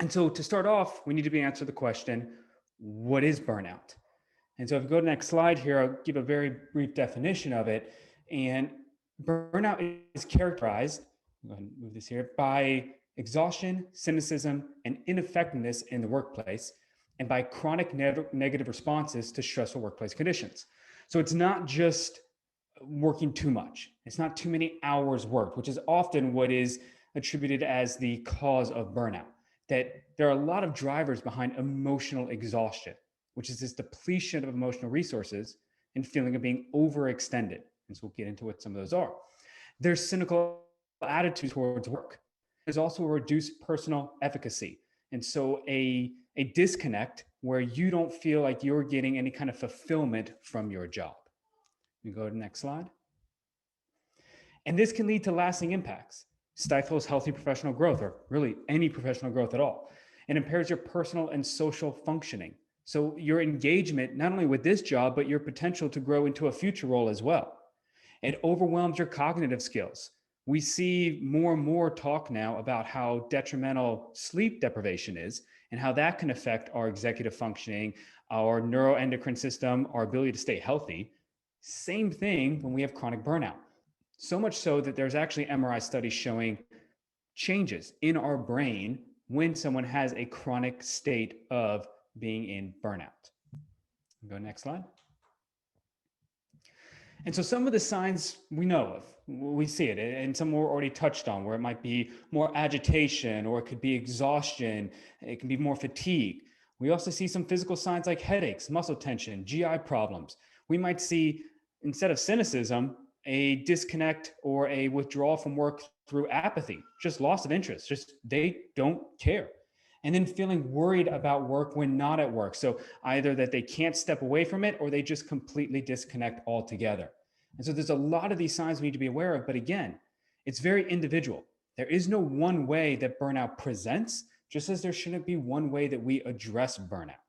And so to start off, we need to answer the question, what is burnout? And so if you go to the next slide here, I'll give a very brief definition of it. And burnout is characterized, go ahead and move this here, by exhaustion, cynicism, and ineffectiveness in the workplace, and by chronic negative responses to stressful workplace conditions. So it's not just working too much. It's not too many hours worked, which is often what is attributed as the cause of burnout. That there are a lot of drivers behind emotional exhaustion, which is this depletion of emotional resources and feeling of being overextended. And so we'll get into what some of those are. There's cynical attitude towards work. There's also a reduced personal efficacy. And so a disconnect where you don't feel like you're getting any kind of fulfillment from your job. You go to the next slide. And this can lead to lasting impacts, stifles healthy professional growth, or really any professional growth at all. It impairs your personal and social functioning. So your engagement, not only with this job, but your potential to grow into a future role as well. It overwhelms your cognitive skills. We see more and more talk now about how detrimental sleep deprivation is and how that can affect our executive functioning, our neuroendocrine system, our ability to stay healthy. Same thing when we have chronic burnout. So much so that there's actually MRI studies showing changes in our brain when someone has a chronic state of being in burnout. Go next slide. And so some of the signs we know of, we see it, and some were already touched on, where it might be more agitation, or it could be exhaustion, it can be more fatigue. We also see some physical signs like headaches, muscle tension, GI problems. We might see, instead of cynicism, a disconnect or a withdrawal from work through apathy, just loss of interest, just they don't care. And then feeling worried about work when not at work. So either that they can't step away from it or they just completely disconnect altogether. And so there's a lot of these signs we need to be aware of. But again, it's very individual. There is no one way that burnout presents, just as there shouldn't be one way that we address burnout.